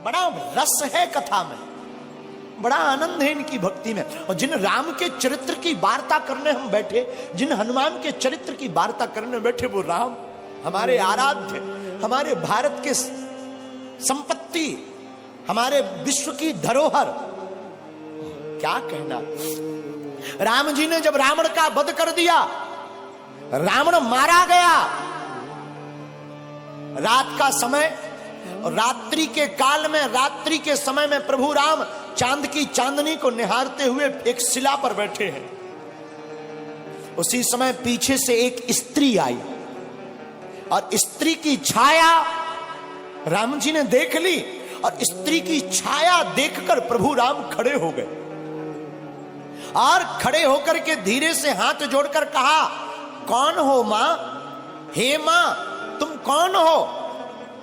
बड़ा रस है कथा में, बड़ा आनंद है इनकी भक्ति में। और जिन राम के चरित्र की वार्ता करने हम बैठे, जिन हनुमान के चरित्र की वार्ता करने बैठे, वो राम हमारे आराध्य, हमारे भारत के संपत्ति, हमारे विश्व की धरोहर, क्या कहना। राम जी ने जब रावण का वध कर दिया, रावण मारा गया, रात का समय, रात्रि के काल में, रात्रि के समय में प्रभु राम चांद की चांदनी को निहारते हुए एक शिला पर बैठे हैं। उसी समय पीछे से एक स्त्री आई और स्त्री की छाया राम जी ने देख ली, और स्त्री की छाया देखकर प्रभु राम खड़े हो गए, और खड़े होकर के धीरे से हाथ जोड़कर कहा, कौन हो मां? हे मां, तुम कौन हो?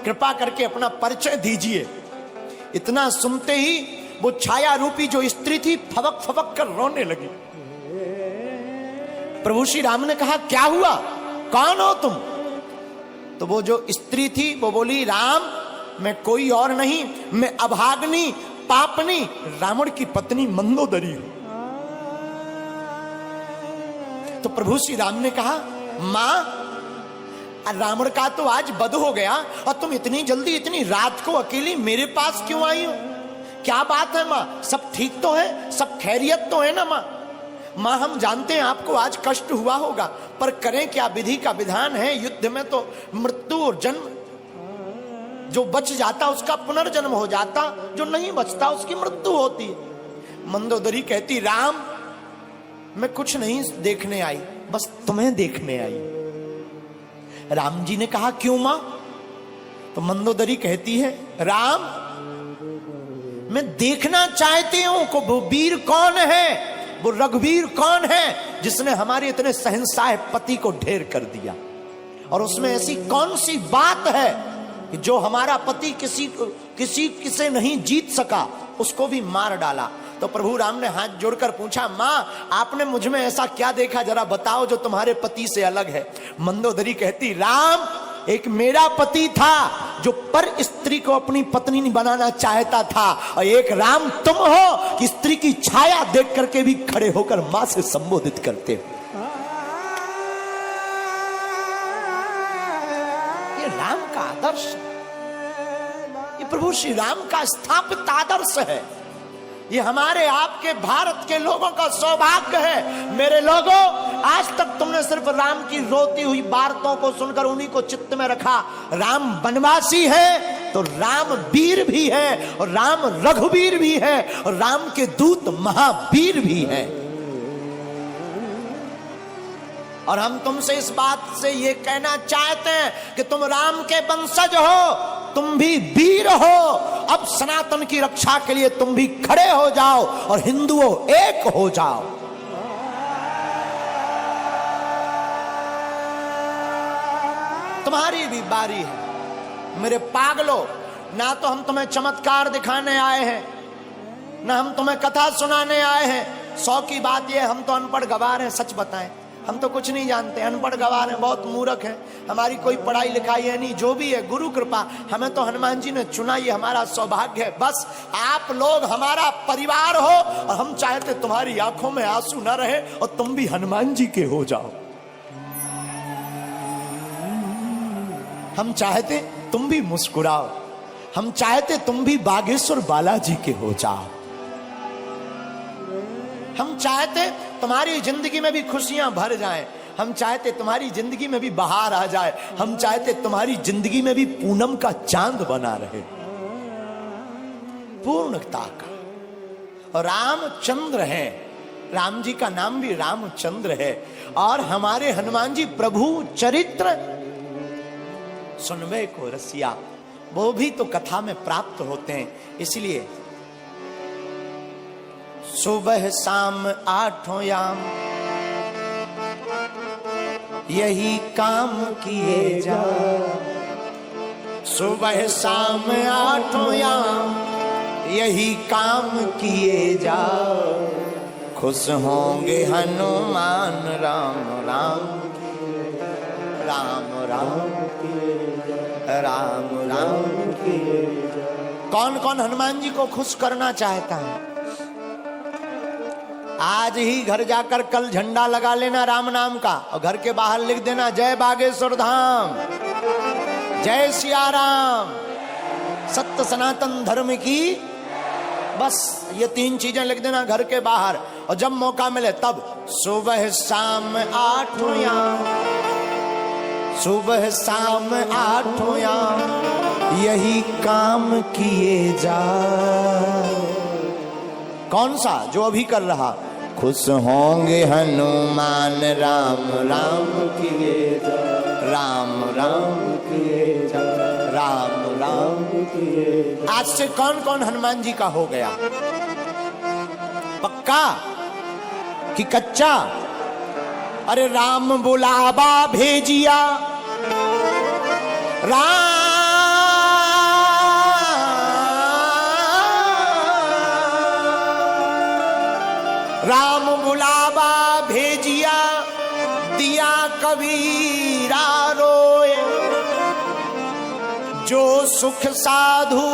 कृपा करके अपना परिचय दीजिए। इतना सुनते ही वो छाया रूपी जो स्त्री थी फबक फबक कर रोने लगी। प्रभु श्री राम ने कहा, क्या हुआ, कौन हो तुम? तो वो जो स्त्री थी वो बोली, राम मैं कोई और नहीं, मैं अभाग्नि पापनी रावण की पत्नी मंदोदरी हूं। तो प्रभु श्री राम ने कहा, मां रावण का तो आज वध हो गया, और तुम इतनी जल्दी इतनी रात को अकेली मेरे पास क्यों आई हो? क्या बात है मां, सब ठीक तो है, सब खैरियत तो है ना मां? मां हम जानते हैं आपको आज कष्ट हुआ होगा, पर करें क्या, विधि का विधान है। युद्ध में तो मृत्यु और जन्म, जो बच जाता उसका पुनर्जन्म हो जाता, जो नहीं बचता उसकी मृत्यु होती है। मंदोदरी कहती, राम मैं कुछ नहीं देखने आई, बस तुम्हें देखने आई। राम जी ने कहा, क्यों मां? तो मंदोदरी कहती है, राम मैं देखना चाहती हूं कि वो वीर कौन है, वो रघुवीर कौन है जिसने हमारे इतने शहंशाह पति को ढेर कर दिया, और उसमें ऐसी कौन सी बात है कि जो हमारा पति किसी से नहीं जीत सका, उसको भी मार डाला। तो प्रभु राम ने हाथ जोड़कर पूछा, मां आपने मुझ में ऐसा क्या देखा, जरा बताओ जो तुम्हारे पति से अलग है। मंदोदरी कहती, राम एक मेरा पति था जो पर स्त्री को अपनी पत्नी नहीं बनाना चाहता था, और एक राम तुम हो कि स्त्री की छाया देख करके भी खड़े होकर मां से संबोधित करते हो। ये राम का आदर्श, ये प्रभु श्री राम का स्थापित आदर्श है। ये हमारे आपके भारत के लोगों का सौभाग्य है। मेरे लोगों, आज तक तुमने सिर्फ राम की रोती हुई वार्ताओं को सुनकर उन्हीं को चित्त में रखा। राम वनवासी है तो राम वीर भी है, और राम रघुवीर भी है, और राम के दूत महावीर भी है। और हम तुमसे इस बात से ये कहना चाहते हैं कि तुम राम के वंशज हो, तुम भी वीर हो। अब सनातन की रक्षा के लिए तुम भी खड़े हो जाओ और हिंदुओं एक हो जाओ। तुम्हारी भी बारी है मेरे पागलों। ना तो हम तुम्हें चमत्कार दिखाने आए हैं, ना हम तुम्हें कथा सुनाने आए हैं। 100 की बात यह, हम तो अनपढ़ गवार हैं। सच बताएं, हम तो कुछ नहीं जानते, अनपढ़ गवार हैं, बहुत मूर्ख हैं। हमारी कोई पढ़ाई लिखाई है नहीं, जो भी है गुरु कृपा। हमें तो हनुमान जी ने चुना, ये हमारा सौभाग्य है। बस आप लोग हमारा परिवार हो, और हम चाहते तुम्हारी आंखों में आंसू न रहे और तुम भी हनुमान जी के हो जाओ। हम चाहते तुम भी मुस्कुराओ, हम चाहते तुम भी बागेश्वर बालाजी के हो जाओ। हम चाहते तुम्हारी जिंदगी में भी खुशियां भर जाएं, हम चाहते तुम्हारी जिंदगी में भी बहार आ जाए, हम चाहते तुम्हारी जिंदगी में भी पूनम का चांद बना रहे, पूर्णता का। और रामचंद्र है, राम जी का नाम भी रामचंद्र है। और हमारे हनुमान जी प्रभु चरित्र सुनवे को रसिया, वो भी तो कथा में प्राप्त होते हैं। इसलिए सुबह शाम 8 याम यही काम किए जा, सुबह शाम 8 याम यही काम किए जा। खुश होंगे हनुमान राम राम, राम राम राम राम। कौन कौन हनुमान जी को खुश करना चाहता है? आज ही घर जाकर कल झंडा लगा लेना राम नाम का, और घर के बाहर लिख देना जय बागेश्वर धाम, जय सिया राम, सत्य सनातन धर्म की। बस ये 3 चीजें लिख देना घर के बाहर। और जब मौका मिले तब सुबह शाम 8 याम, सुबह शाम 8 याम यही काम किए जा। कौन सा? जो अभी कर रहा। खुश होंगे हनुमान राम राम किए जा, राम राम किए जा, राम राम किए जा। आज से कौन कौन हनुमान जी का हो गया? पक्का कि कच्चा? अरे राम बुलावा भेजिया, राम बुलावा भेजिया, दिया कबीरा रोए, जो सुख साधु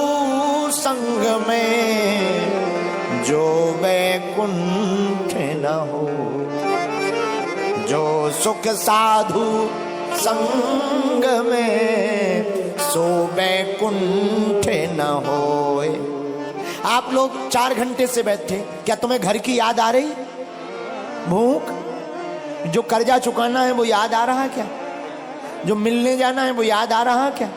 संग में, जो वैकुंठ न हो, जो सुख साधु संग में, सो वैकुंठ न होए। आप लोग 4 घंटे से बैठे, क्या तुम्हें घर की याद आ रही? भूख, जो कर्जा चुकाना है वो याद आ रहा क्या? जो मिलने जाना है वो याद आ रहा क्या?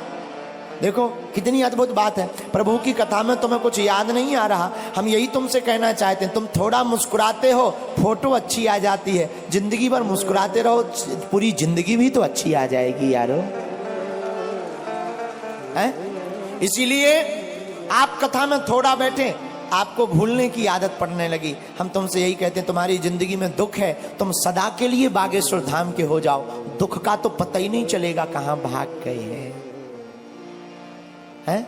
देखो कितनी अद्भुत बात है। प्रभु की कथा में तुम्हें कुछ याद नहीं आ रहा। हम यही तुमसे कहना चाहते हैं, तुम थोड़ा मुस्कुराते हो, फोटो अच्छी आ जाती है। जिंदगी भर मुस्कुराते रहो, पूरी जिंदगी भी तो अच्छी आ जाएगी यारो, हैं? इसीलिए आप कथा में थोड़ा बैठे, आपको भूलने की आदत पड़ने लगी। हम तुमसे यही कहते हैं, तुम्हारी जिंदगी में दुख है, तुम सदा के लिए बागेश्वर धाम के हो जाओ। दुख का तो पता ही नहीं चलेगा कहां भाग गए हैं।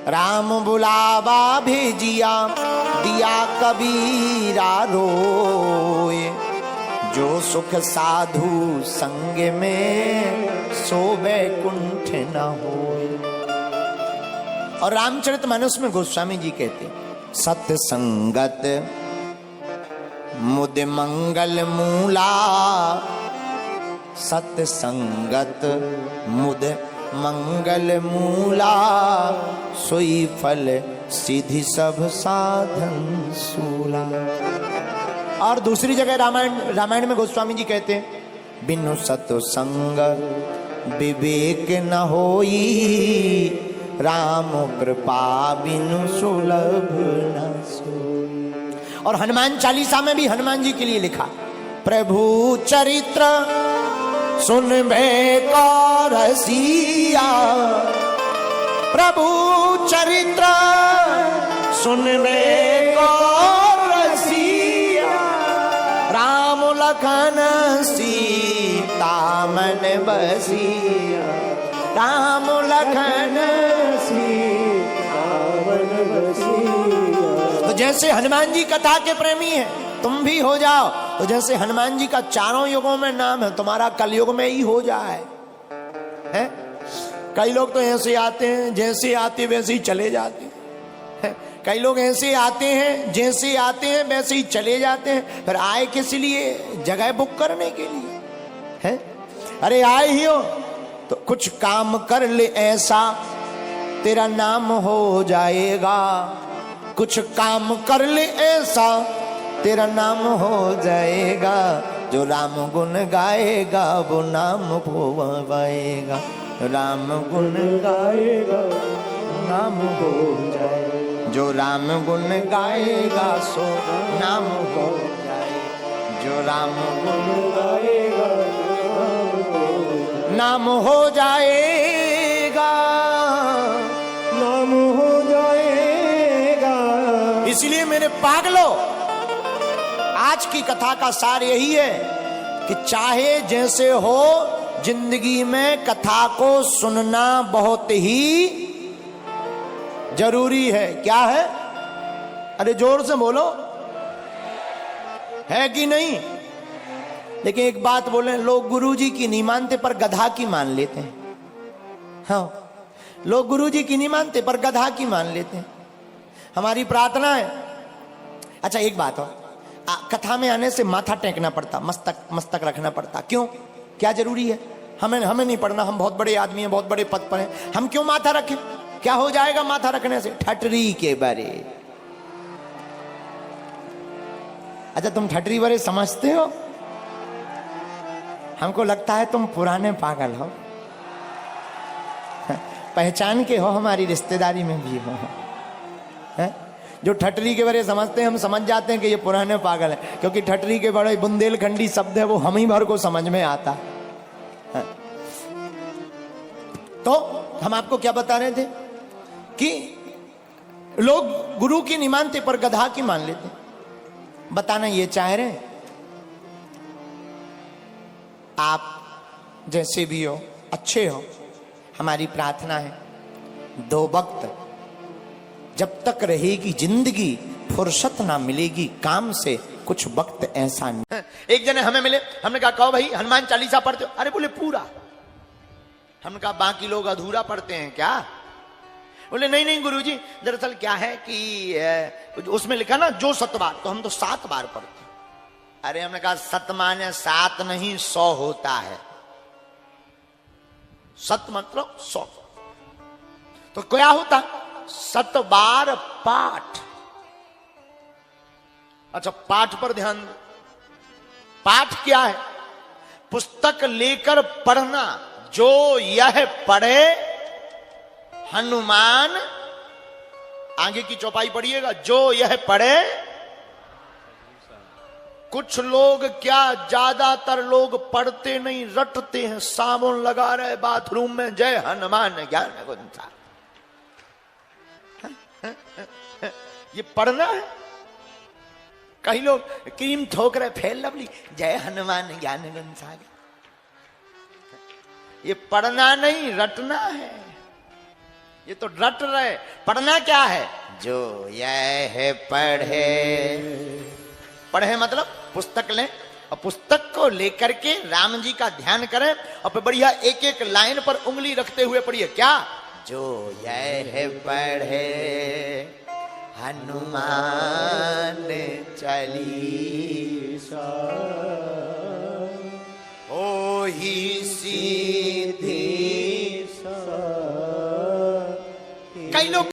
राम बुलावा भेजिया, दिया कबीरा रोए, जो सुख साधु संग में, सो वैकुंठ न होए। और रामचरितमानस में गोस्वामी जी कहते हैं, सत्य संगत मुद मंगल मूला, सत्य संगत मुद मंगल मूला, सोई फल सिद्धि सब साधन सूला। और दूसरी जगह रामायण में गोस्वामी जी कहते हैं, बिनु सत्संग विवेक न होई, राम कृपा बिनु सुलभ न सोई। और हनुमान चालीसा में भी हनुमान जी के लिए लिखा, प्रभु चरित्र सुनबे को रसिया, प्रभु चरित्र सुनबे को रसिया, राम लखन सीता मन बसिया, राम लखन सीता मन बसिया। तो जैसे हनुमान जी कथा के प्रेमी हैं, तुम भी हो जाओ। तो जैसे हनुमान जी का चारों युगों में नाम है, तुम्हारा कलयुग में ही हो जाए। हैं? कई लोग तो ऐसे आते हैं, जैसे आते वैसे ही चले जाते हैं। कई लोग ऐसे आते हैं, जैसे आते हैं वैसे ही चले जाते हैं। फिर आए किस लिए? जगह बुक करने के लिए। हैं? अरे आए ही हो तो कुछ काम कर ले ऐसा, तेरा नाम हो जाएगा। कुछ काम कर ले ऐसा, तेरा नाम हो जाएगा। जो राम गुण गाएगा वो नाम पाएगा, राम गुण गाएगा नाम हो जाएगा। जो राम गुण गाएगा सो नाम हो जाएगा। जो राम गुण गाएगा नाम हो जाएगा, नाम हो जाएगा। इसलिए मेरे पागलों, आज की कथा का सार यही है कि चाहे जैसे हो, जिंदगी में कथा को सुनना बहुत ही जरूरी है। क्या है? अरे जोर से बोलो, है कि नहीं? लेकिन एक बात बोले, लोग गुरुजी की नहीं मानते पर गधा की मान लेते हैं। हाँ, लोग गुरु जी की नहीं मानते पर गधा की मान लेते हैं। हमारी प्रार्थना है। अच्छा एक बात हो, कथा में आने से माथा टेकना पड़ता, मस्तक रखना पड़ता, क्यों, क्या जरूरी है? हमें नहीं पढ़ना, हम बहुत बड़े आदमी हैं, बहुत बड़े पद पर हैं, हम क्यों माथा रखें? क्या हो जाएगा माथा रखने से? ठटरी के बारे। अच्छा तुम ठटरी बारे समझते हो? हमको लगता है तुम पुराने पागल हो, पहचान के हो, हमारी रिश्तेदारी में भी हो। है? जो ठटरी के बारे समझते हैं हम समझ जाते हैं कि ये पुराने पागल है, क्योंकि ठटरी के बड़े बुंदेलखंडी शब्द है, वो हम ही भर को समझ में आता है। तो हम आपको क्या बता रहे थे कि लोग गुरु की नहीं मानते पर गधा की मान लेते। बताना ये चाह रहे हैं आप जैसे भी हो, अच्छे हो। हमारी प्रार्थना है दो वक्त जब तक रहेगी जिंदगी, फुर्सत ना मिलेगी काम से, कुछ वक्त ऐसा नहीं। एक जने हमें मिले, हमने कहा कहो भाई हनुमान चालीसा पढ़ते हो? अरे बोले पूरा। हमने कहा बाकी लोग अधूरा पढ़ते हैं क्या? बोले नहीं गुरुजी, दरअसल क्या है कि उसमें लिखा ना जो 7 बार, तो हम तो 7 बार पढ़ते हैं। अरे हमने कहा 7 माने 7 नहीं 100 होता है। 7 मतलब 100, तो क्या होता? 7 बार पाठ। अच्छा पाठ पर ध्यान दो। पाठ क्या है? पुस्तक लेकर पढ़ना। जो यह पढ़े हनुमान, आगे की चौपाई पढ़िएगा, जो यह पढ़े। कुछ लोग क्या, ज्यादातर लोग पढ़ते नहीं, रटते हैं, साबुन लगा रहे बाथरूम में, जय हनुमान ज्ञान गुंसा। ये पढ़ना है? कई लोग क्रीम ठोक रहे, फेल लवली, जय हनुमान ज्ञान गुंसा। ये पढ़ना नहीं, रटना है। ये तो रट रहे, पढ़ना क्या है? जो यह पढ़े। पढ़े मतलब पुस्तक लें और पुस्तक को लेकर के राम जी का ध्यान करें और फिर बढ़िया एक एक लाइन पर उंगली रखते हुए पढ़िए। क्या? जो यह पढ़े हनुमान चालीसा, ओ ही सी